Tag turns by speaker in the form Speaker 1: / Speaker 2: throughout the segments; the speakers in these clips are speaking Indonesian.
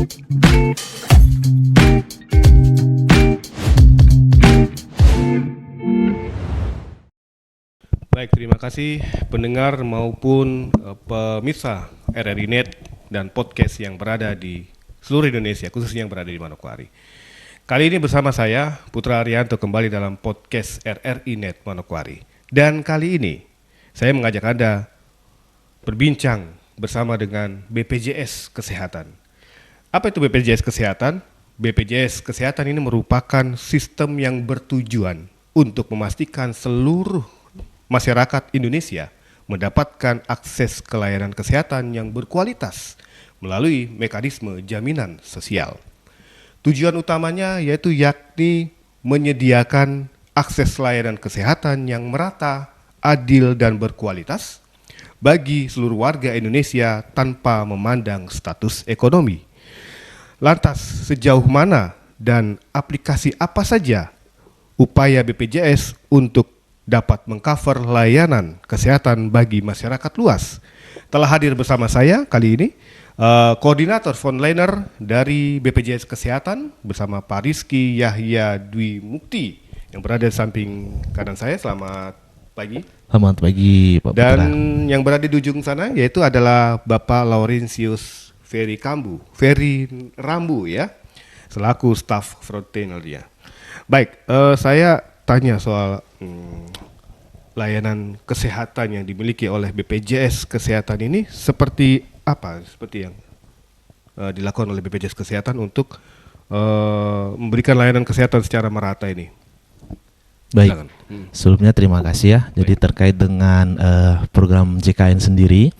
Speaker 1: Baik, terima kasih pendengar maupun pemirsa RRI Net dan podcast yang berada di seluruh Indonesia, khususnya yang berada di Manokwari. Kali ini bersama saya, Putra Arianto, kembali dalam podcast RRI Net Manokwari. Dan kali ini, saya mengajak Anda berbincang bersama dengan BPJS Kesehatan. Apa itu BPJS Kesehatan? BPJS Kesehatan ini merupakan sistem yang bertujuan untuk memastikan seluruh masyarakat Indonesia mendapatkan akses ke layanan kesehatan yang berkualitas melalui mekanisme jaminan sosial. Tujuan utamanya yakni menyediakan akses layanan kesehatan yang merata, adil dan berkualitas bagi seluruh warga Indonesia tanpa memandang status ekonomi. Lantas sejauh mana dan aplikasi apa saja upaya BPJS untuk dapat mengcover layanan kesehatan bagi masyarakat luas? Telah hadir bersama saya kali ini Koordinator Frontliner dari BPJS Kesehatan bersama Pak Rizky Yahya Dwi Mukti yang berada di samping kanan saya. Selamat pagi.
Speaker 2: Selamat pagi Pak Putra.
Speaker 1: Dan yang berada di ujung sana yaitu adalah Bapak Laurentius Ferry Rambu ya, selaku staf Frontliner dia. Baik, saya tanya soal layanan kesehatan yang dimiliki oleh BPJS Kesehatan ini seperti apa? Seperti yang dilakukan oleh BPJS Kesehatan untuk memberikan layanan kesehatan secara merata ini.
Speaker 2: Baik, sebelumnya terima kasih ya. Jadi terkait dengan program JKN sendiri,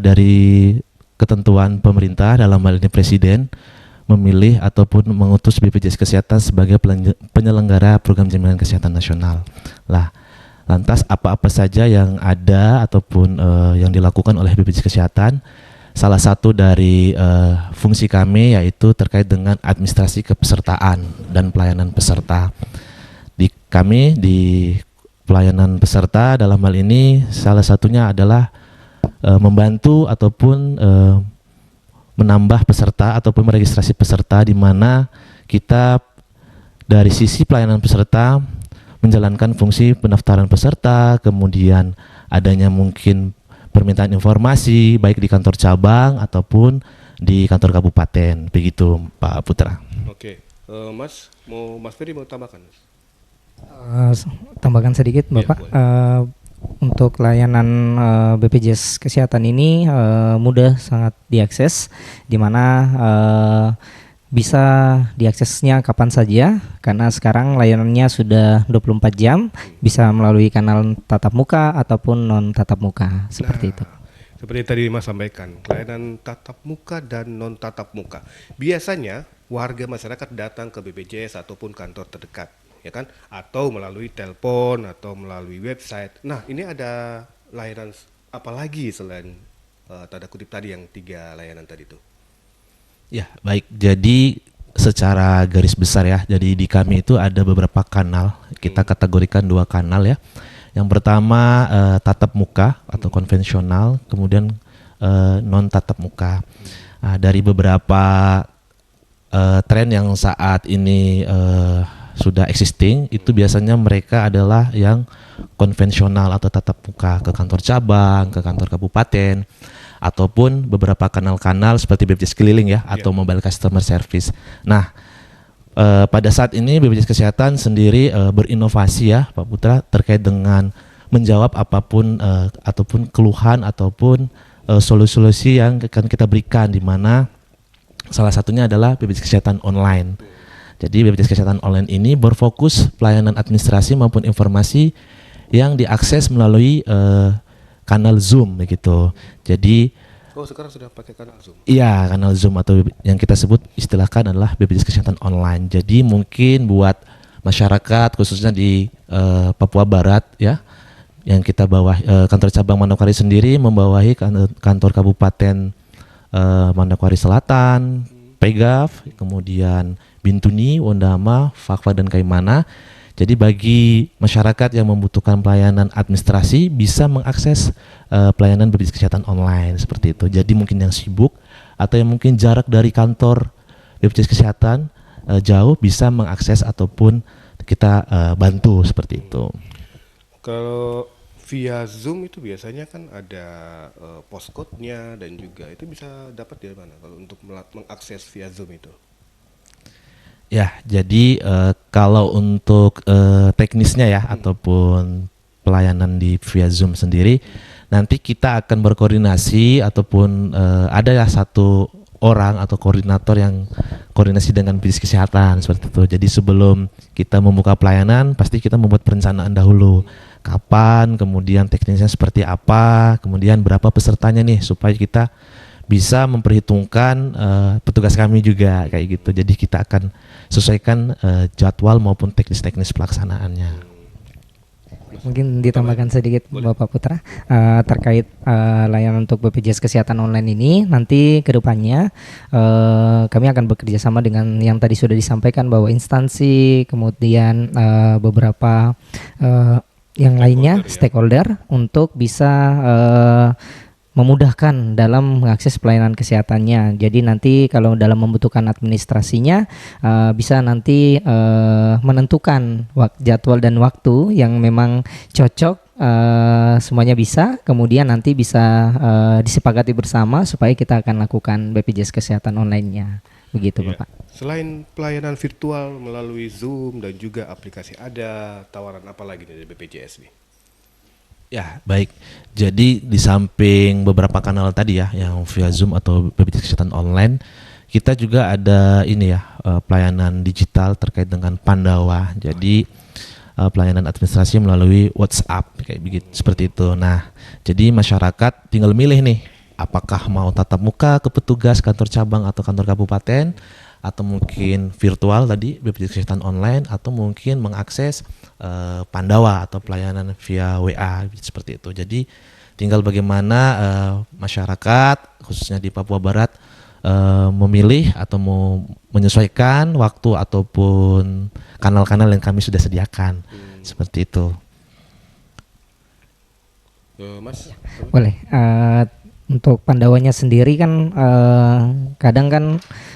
Speaker 2: dari ketentuan pemerintah dalam hal ini Presiden memilih ataupun mengutus BPJS Kesehatan sebagai penyelenggara program jaminan kesehatan nasional. Lantas apa-apa saja yang ada ataupun yang dilakukan oleh BPJS Kesehatan, salah satu dari fungsi kami yaitu terkait dengan administrasi kepesertaan dan pelayanan peserta. Kami di pelayanan peserta dalam hal ini salah satunya adalah membantu ataupun menambah peserta ataupun meregistrasi peserta, di mana kita dari sisi pelayanan peserta menjalankan fungsi pendaftaran peserta, kemudian adanya mungkin permintaan informasi baik di kantor cabang ataupun di kantor kabupaten, begitu Pak Putra. Oke,
Speaker 1: Mas Ferry mau tambahkan?
Speaker 3: Tambahkan sedikit Bapak. Untuk layanan BPJS Kesehatan ini mudah sangat diakses, di mana bisa diaksesnya kapan saja karena sekarang layanannya sudah 24 jam, bisa melalui kanal tatap muka ataupun non tatap muka, seperti itu.
Speaker 1: Seperti tadi Mas sampaikan, layanan tatap muka dan non tatap muka. Biasanya warga masyarakat datang ke BPJS ataupun kantor terdekat, ya kan? Atau melalui telepon atau melalui website. Nah, ini ada layanan apa lagi selain tanda kutip tadi yang 3 layanan tadi itu?
Speaker 2: Ya, baik. Jadi secara garis besar ya, jadi di kami itu ada beberapa kanal. Kita kategorikan 2 kanal ya. Yang pertama tatap muka atau konvensional, kemudian non tatap muka. Dari beberapa tren yang saat ini sudah existing, itu biasanya mereka adalah yang konvensional atau tatap muka ke kantor cabang, ke kantor kabupaten, ataupun beberapa kanal-kanal seperti BPJS keliling ya, atau mobile customer service. Nah, pada saat ini BPJS Kesehatan sendiri berinovasi ya Pak Putra terkait dengan menjawab apapun ataupun keluhan ataupun solusi-solusi yang akan kita berikan, di mana salah satunya adalah BPJS Kesehatan Online. Jadi BPJS Kesehatan Online ini berfokus pelayanan administrasi maupun informasi yang diakses melalui kanal Zoom begitu. Jadi
Speaker 1: sekarang sudah pakai kanal Zoom.
Speaker 2: Iya, kanal Zoom atau yang kita sebut istilahkan adalah BPJS Kesehatan Online. Jadi mungkin buat masyarakat khususnya di Papua Barat ya, yang kita kantor cabang Manokwari sendiri membawahi kantor Kabupaten Manokwari Selatan, Pegav, kemudian Bintuni, Wondama, Fakfa dan Kaimana. Jadi bagi masyarakat yang membutuhkan pelayanan administrasi bisa mengakses pelayanan BPJS Kesehatan Online seperti itu. Jadi mungkin yang sibuk atau yang mungkin jarak dari kantor BPJS Kesehatan jauh bisa mengakses ataupun kita bantu seperti itu.
Speaker 1: Kalau via Zoom itu biasanya kan ada postcode-nya dan juga itu bisa dapat dari mana kalau untuk mengakses via Zoom itu?
Speaker 2: Ya, jadi kalau untuk teknisnya ya ataupun pelayanan di via Zoom sendiri, nanti kita akan berkoordinasi ataupun ada ya satu orang atau koordinator yang koordinasi dengan BPJS Kesehatan seperti itu. Jadi sebelum kita membuka pelayanan, pasti kita membuat perencanaan dahulu. Kapan, kemudian teknisnya seperti apa, kemudian berapa pesertanya nih supaya kita bisa memperhitungkan petugas kami juga kayak gitu. Jadi kita akan sesuaikan jadwal maupun teknis-teknis pelaksanaannya.
Speaker 3: Mungkin ditambahkan sedikit Bapak Putra terkait layanan untuk BPJS Kesehatan online ini. Nanti ke depannya kami akan bekerja sama dengan yang tadi sudah disampaikan bahwa instansi, kemudian beberapa yang lainnya stakeholder untuk bisa memudahkan dalam mengakses pelayanan kesehatannya. Jadi nanti kalau dalam membutuhkan administrasinya bisa nanti menentukan jadwal dan waktu yang memang cocok, semuanya bisa. Kemudian nanti bisa disepakati bersama supaya kita akan lakukan BPJS Kesehatan online-nya. Begitu Bapak.
Speaker 1: Selain pelayanan virtual melalui Zoom dan juga aplikasi, ada tawaran apa lagi dari BPJS nih?
Speaker 2: Ya, baik. Jadi di samping beberapa kanal tadi ya, yang via Zoom atau BPJS Kesehatan online, kita juga ada ini ya, pelayanan digital terkait dengan Pandawa. Jadi pelayanan administrasi melalui WhatsApp kayak begitu, seperti itu. Nah, jadi masyarakat tinggal milih nih, apakah mau tatap muka ke petugas kantor cabang atau kantor kabupaten, atau mungkin virtual tadi BPJS Kesehatan online, atau mungkin mengakses Pandawa atau pelayanan via WA seperti itu. Jadi tinggal bagaimana masyarakat khususnya di Papua Barat memilih atau mau menyesuaikan waktu ataupun kanal-kanal yang kami sudah sediakan seperti itu.
Speaker 1: Mas?
Speaker 3: Boleh. Untuk Pandawanya sendiri kan kadang kan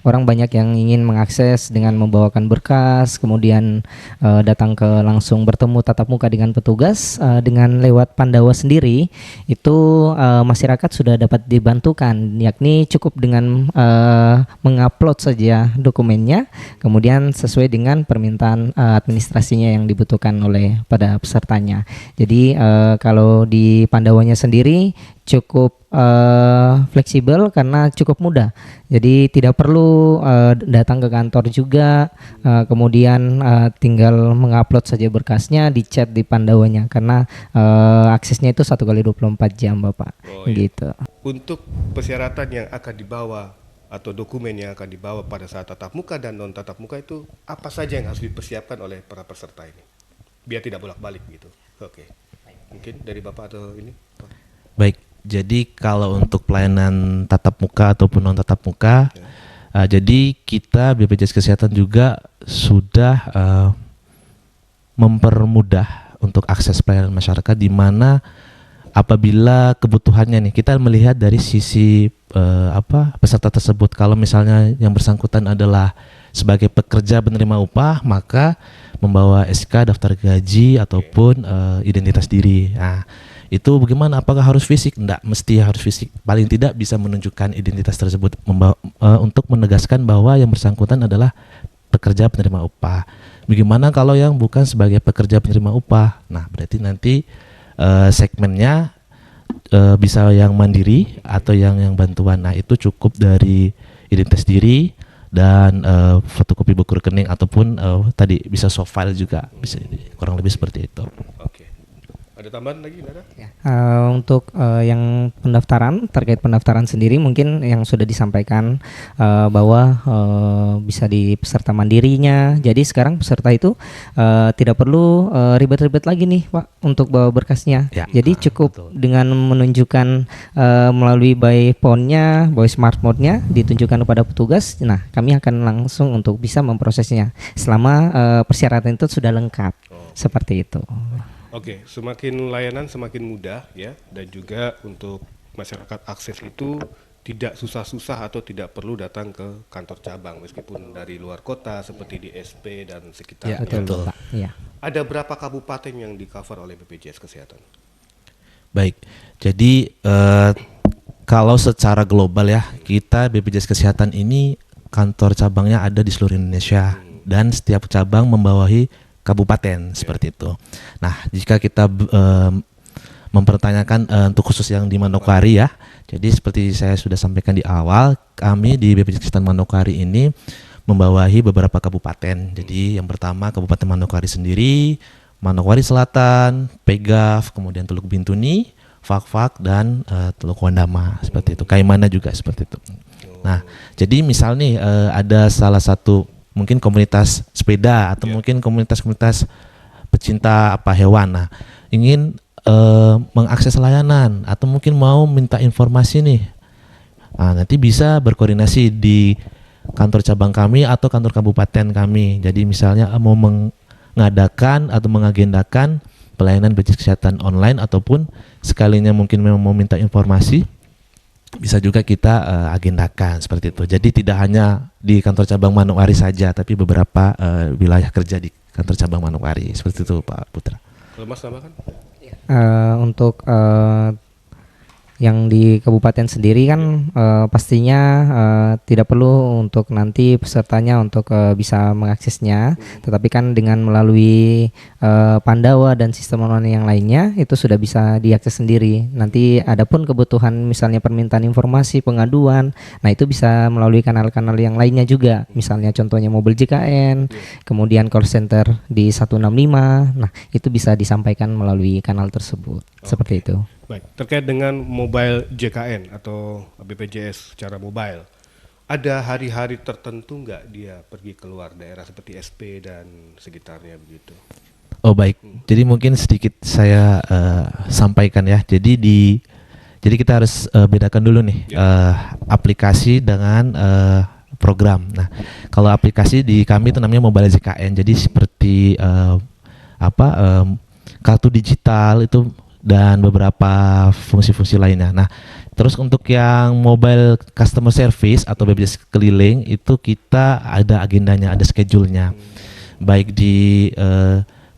Speaker 3: orang banyak yang ingin mengakses dengan membawakan berkas, kemudian datang ke langsung bertemu tatap muka dengan petugas. Dengan lewat Pandawa sendiri itu masyarakat sudah dapat dibantukan, yakni cukup dengan mengupload saja dokumennya, kemudian sesuai dengan permintaan administrasinya yang dibutuhkan oleh pada pesertanya. Jadi kalau di Pandawanya sendiri cukup fleksibel karena cukup mudah. Jadi tidak perlu datang ke kantor juga, kemudian tinggal mengupload saja berkasnya, di-chat di Pandawanya karena aksesnya itu 1x24 jam, Bapak. Gitu.
Speaker 1: Untuk persyaratan yang akan dibawa atau dokumen yang akan dibawa pada saat tatap muka dan non tatap muka itu apa saja yang harus dipersiapkan oleh para peserta ini? Biar tidak bolak-balik gitu. Oke. Mungkin dari Bapak atau ini?
Speaker 2: Baik. Jadi kalau untuk pelayanan tatap muka ataupun non tatap muka, jadi kita BPJS Kesehatan juga sudah mempermudah untuk akses pelayanan masyarakat, di mana apabila kebutuhannya nih kita melihat dari sisi peserta tersebut. Kalau misalnya yang bersangkutan adalah sebagai pekerja penerima upah, maka membawa SK, daftar gaji ataupun identitas diri. Nah, itu bagaimana? Apakah harus fisik? Enggak, mesti harus fisik. Paling tidak bisa menunjukkan identitas tersebut untuk menegaskan bahwa yang bersangkutan adalah pekerja penerima upah. Bagaimana kalau yang bukan sebagai pekerja penerima upah? Nah, berarti nanti segmennya bisa yang mandiri atau yang bantuan. Nah, itu cukup dari identitas diri dan fotokopi buku rekening ataupun tadi bisa soft file juga, bisa kurang lebih seperti itu.
Speaker 1: Oke. Ada tambahan lagi, ada?
Speaker 3: Ya. Untuk yang pendaftaran, terkait pendaftaran sendiri mungkin yang sudah disampaikan bahwa bisa di peserta mandirinya. Jadi sekarang peserta itu tidak perlu ribet-ribet lagi nih Pak untuk bawa berkasnya.
Speaker 2: Ya,
Speaker 3: jadi cukup
Speaker 2: betul.
Speaker 3: dengan menunjukkan melalui by phone-nya, by smartphone-nya ditunjukkan kepada petugas. Nah, kami akan langsung untuk bisa memprosesnya selama persyaratan itu sudah lengkap. Seperti itu.
Speaker 1: Oke, semakin layanan semakin mudah ya, dan juga untuk masyarakat akses itu tidak susah-susah atau tidak perlu datang ke kantor cabang meskipun dari luar kota seperti di SP dan sekitarnya.
Speaker 3: Betul, Pak. Iya.
Speaker 1: Ada berapa kabupaten yang di-cover oleh BPJS Kesehatan?
Speaker 2: Baik, jadi kalau secara global ya, kita BPJS Kesehatan ini kantor cabangnya ada di seluruh Indonesia dan setiap cabang membawahi kabupaten seperti itu. Nah, jika kita mempertanyakan untuk khusus yang di Manokwari ya, jadi seperti saya sudah sampaikan di awal, kami di BPJS Kesehatan Manokwari ini membawahi beberapa kabupaten. Jadi yang pertama Kabupaten Manokwari sendiri, Manokwari Selatan, Pegaf, kemudian Teluk Bintuni, Fak-Fak, dan Teluk Wandama seperti itu. Kaimana juga seperti itu. Nah, jadi misal nih ada salah satu mungkin komunitas sepeda atau mungkin komunitas-komunitas pecinta hewan. Nah, ingin mengakses layanan atau mungkin mau minta informasi nih. Nah, nanti bisa berkoordinasi di kantor cabang kami atau kantor kabupaten kami. Jadi misalnya mau mengadakan atau mengagendakan pelayanan BPJS Kesehatan online ataupun sekalinya mungkin memang mau minta informasi, bisa juga kita agendakan seperti itu. Jadi tidak hanya di kantor cabang Manokwari saja, tapi beberapa wilayah kerja di kantor cabang Manokwari. Seperti itu Pak Putra.
Speaker 1: Kalau Mas tambahkan?
Speaker 3: Untuk yang di kabupaten sendiri kan pastinya tidak perlu untuk nanti pesertanya untuk bisa mengaksesnya, tetapi kan dengan melalui Pandawa dan sistem online yang lainnya itu sudah bisa diakses sendiri. Nanti adapun kebutuhan misalnya permintaan informasi, pengaduan, nah itu bisa melalui kanal-kanal yang lainnya juga. Misalnya contohnya mobil JKN, kemudian call center di 165. Nah, itu bisa disampaikan melalui kanal tersebut. Seperti itu.
Speaker 1: Baik, terkait dengan mobile JKN atau BPJS secara mobile, ada hari-hari tertentu nggak dia pergi keluar daerah seperti SP dan sekitarnya begitu?
Speaker 2: Oh baik, jadi mungkin sedikit saya sampaikan ya. Jadi kita harus bedakan dulu nih aplikasi dengan program. Nah, kalau aplikasi di kami itu namanya mobile JKN. Jadi seperti kartu digital itu dan beberapa fungsi-fungsi lainnya. Nah, terus untuk yang mobile customer service atau BPJS keliling itu kita ada agendanya, ada schedule-nya. Baik di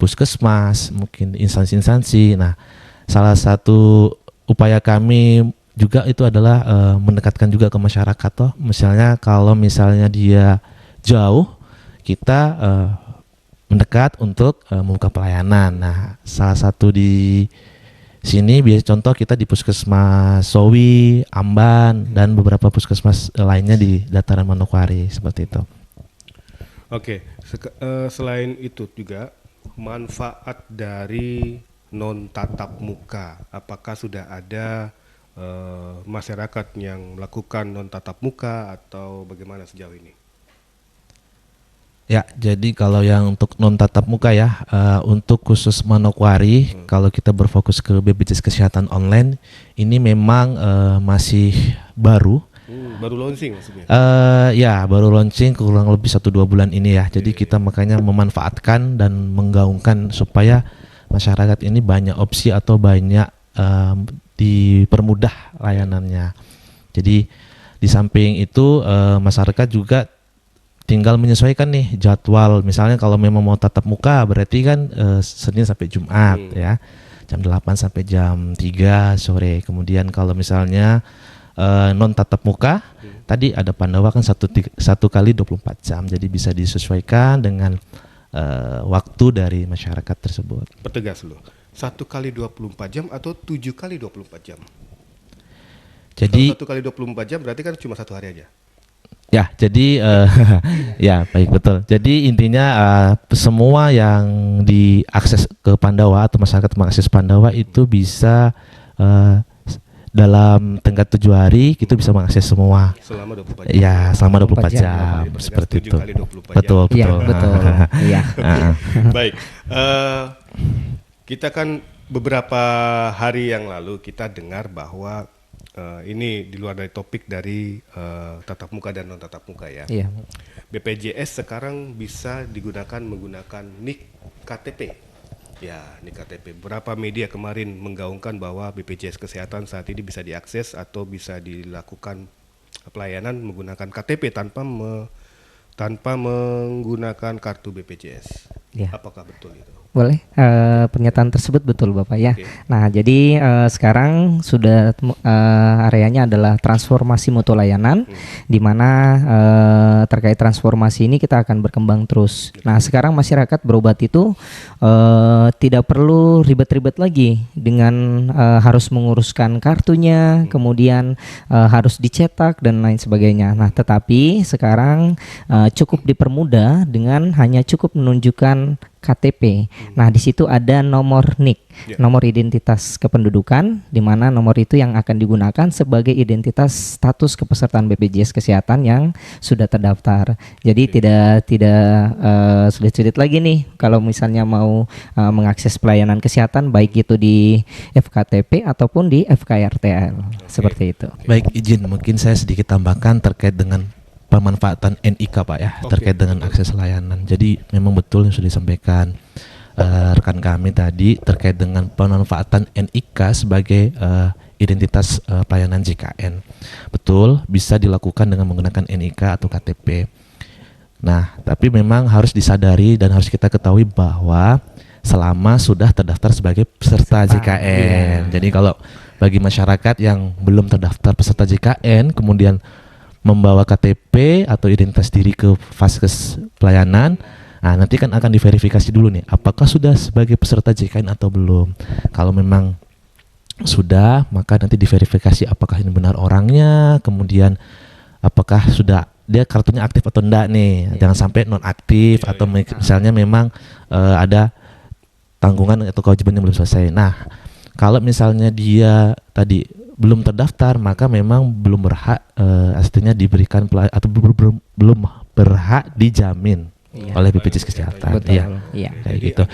Speaker 2: puskesmas, mungkin instansi-instansi. Nah, salah satu upaya kami juga itu adalah mendekatkan juga ke masyarakat toh. Misalnya kalau misalnya dia jauh, kita mendekat untuk membuka pelayanan. Nah, salah satu di sini biasa contoh kita di Puskesmas Sowi, Amban, dan beberapa puskesmas lainnya di dataran Manokwari seperti itu.
Speaker 1: Oke, selain itu juga manfaat dari non tatap muka, apakah sudah ada masyarakat yang melakukan non tatap muka atau bagaimana sejauh ini?
Speaker 2: Ya, jadi kalau yang untuk non tatap muka ya, untuk khusus Manokwari, kalau kita berfokus ke BPJS Kesehatan online, ini memang masih baru.
Speaker 1: Baru launching maksudnya?
Speaker 2: Ya, baru launching kurang lebih 1-2 bulan ini ya. Jadi kita makanya memanfaatkan dan menggaungkan supaya masyarakat ini banyak opsi atau banyak dipermudah layanannya. Jadi di samping itu masyarakat juga tinggal menyesuaikan nih jadwal. Misalnya kalau memang mau tatap muka berarti kan Senin sampai Jumat ya, jam 8 sampai jam 3 sore. Kemudian kalau misalnya non tatap muka tadi ada Pandawa kan satu kali 24 jam. Jadi bisa disesuaikan dengan waktu dari masyarakat tersebut.
Speaker 1: Pertegas loh. 1 kali 24 jam atau 7 kali 24 jam?
Speaker 2: Jadi
Speaker 1: 1 kali 24 jam berarti kan cuma 1 hari aja.
Speaker 2: Ya, jadi ya baik betul. Jadi intinya semua yang diakses ke Pandawa atau masyarakat mengakses Pandawa itu bisa dalam tenggat 7 hari kita bisa mengakses semua.
Speaker 1: Selama 24 jam.
Speaker 2: Ya, selama 24 jam seperti itu.
Speaker 1: 7 kali 24
Speaker 2: Betul,
Speaker 1: jam.
Speaker 3: Iya,
Speaker 2: betul.
Speaker 3: betul. Iya.
Speaker 1: Baik, kita kan beberapa hari yang lalu kita dengar bahwa ini di luar dari topik dari tatap muka dan non tatap muka ya.
Speaker 3: Iya.
Speaker 1: BPJS sekarang bisa menggunakan NIK KTP. Ya, ini KTP. Beberapa media kemarin menggaungkan bahwa BPJS Kesehatan saat ini bisa diakses atau bisa dilakukan pelayanan menggunakan KTP tanpa menggunakan kartu BPJS.
Speaker 3: Ya.
Speaker 1: Apakah betul itu?
Speaker 3: Boleh, pernyataan tersebut betul Bapak ya.
Speaker 1: Oke.
Speaker 3: Nah, jadi sekarang sudah areanya adalah transformasi mutu layanan, di mana terkait transformasi ini kita akan berkembang terus. Nah, sekarang masyarakat berobat itu tidak perlu ribet-ribet lagi dengan harus menguruskan kartunya, kemudian harus dicetak dan lain sebagainya. Nah, tetapi sekarang cukup dipermudah dengan hanya cukup menunjukkan KTP. Nah, di situ ada nomor NIK, nomor identitas kependudukan, di mana nomor itu yang akan digunakan sebagai identitas status kepesertaan BPJS Kesehatan yang sudah terdaftar. Jadi tidak sulit-sulit lagi nih kalau misalnya mau mengakses pelayanan kesehatan, baik itu di FKTP ataupun di FKRTL. Seperti itu.
Speaker 2: Baik, izin mungkin saya sedikit tambahkan terkait dengan pemanfaatan NIK Pak ya, terkait dengan akses layanan. Jadi memang betul yang sudah disampaikan rekan kami tadi terkait dengan pemanfaatan NIK sebagai identitas pelayanan JKN. Betul, bisa dilakukan dengan menggunakan NIK atau KTP. Nah, tapi memang harus disadari dan harus kita ketahui bahwa selama sudah terdaftar sebagai peserta JKN. Jadi kalau bagi masyarakat yang belum terdaftar peserta JKN kemudian membawa KTP atau identitas diri ke vaskes pelayanan, nah nanti kan akan diverifikasi dulu nih, apakah sudah sebagai peserta JKN atau belum. Kalau memang sudah, maka nanti diverifikasi apakah ini benar orangnya, kemudian apakah sudah dia kartunya aktif atau enggak nih, jangan sampai non aktif atau misalnya memang ada tanggungan atau kewajiban yang belum selesai. Nah, kalau misalnya dia tadi belum terdaftar, maka memang belum berhak artinya diberikan atau belum berhak dijamin oleh BPJS Kesehatan.
Speaker 3: Betul.
Speaker 1: Iya.
Speaker 2: Kayak gitu.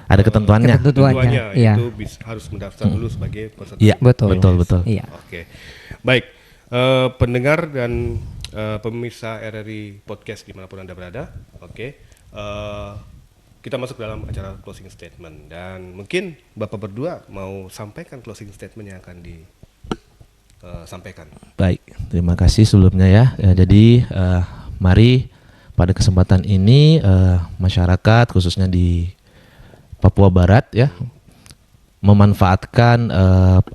Speaker 2: Ada ketentuannya.
Speaker 3: Iya.
Speaker 1: Itu harus mendaftar dulu sebagai peserta.
Speaker 2: Iya,
Speaker 3: betul.
Speaker 2: Betul.
Speaker 3: Iya.
Speaker 1: Oke. Baik, pendengar dan pemirsa RRI Podcast dimanapun Anda berada. Oke. Kita masuk dalam acara closing statement dan mungkin Bapak berdua mau sampaikan closing statement yang akan disampaikan.
Speaker 2: Baik, terima kasih sebelumnya ya. Jadi mari pada kesempatan ini masyarakat khususnya di Papua Barat ya memanfaatkan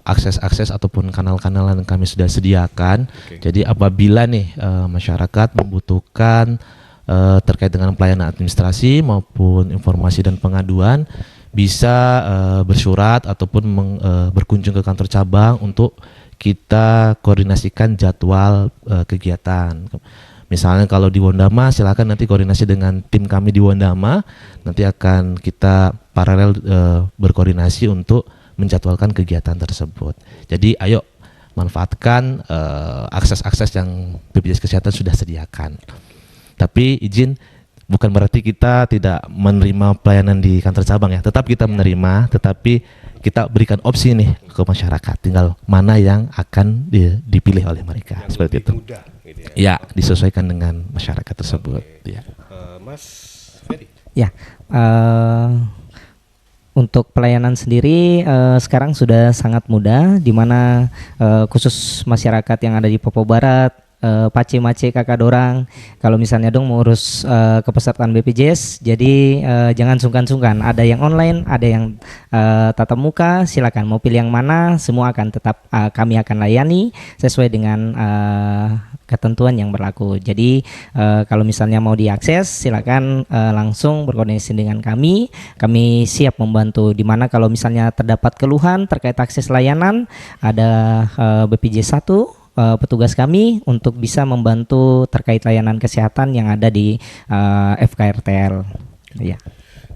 Speaker 2: akses-akses ataupun kanal-kanal yang kami sudah sediakan. Jadi apabila nih masyarakat membutuhkan terkait dengan pelayanan administrasi maupun informasi dan pengaduan, bisa bersurat ataupun berkunjung ke kantor cabang untuk kita koordinasikan jadwal kegiatan. Misalnya kalau di Wondama, silakan nanti koordinasi dengan tim kami di Wondama, nanti akan kita paralel berkoordinasi untuk menjadwalkan kegiatan tersebut. Jadi ayo manfaatkan akses-akses yang BPJS Kesehatan sudah sediakan. Tapi izin bukan berarti kita tidak menerima pelayanan di kantor cabang ya. Tetap kita menerima, tetapi kita berikan opsi nih ke masyarakat. Tinggal mana yang akan dipilih oleh mereka.
Speaker 1: Yang
Speaker 2: seperti itu.
Speaker 1: mudah, gitu ya.
Speaker 2: Ya, disesuaikan dengan masyarakat tersebut. Ya.
Speaker 1: Mas Ferry.
Speaker 3: Ya. Untuk pelayanan sendiri sekarang sudah sangat mudah, di mana khusus masyarakat yang ada di Papua Barat, pace-mace kakak dorang, kalau misalnya dong mau urus kepesertaan BPJS, jadi jangan sungkan-sungkan. Ada yang online, ada yang tatap muka, silakan mau pilih yang mana, semua akan tetap kami akan layani sesuai dengan ketentuan yang berlaku. Jadi kalau misalnya mau diakses, silakan langsung berkoordinasi dengan kami. Kami siap membantu. Di mana kalau misalnya terdapat keluhan terkait akses layanan, ada BPJS 1 petugas kami untuk bisa membantu terkait layanan kesehatan yang ada di FKRTL. Ya.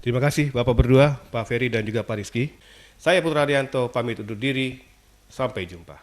Speaker 1: Terima kasih Bapak berdua, Pak Ferry dan juga Pak Rizky. Saya Putra Arianto pamit undur diri. Sampai jumpa.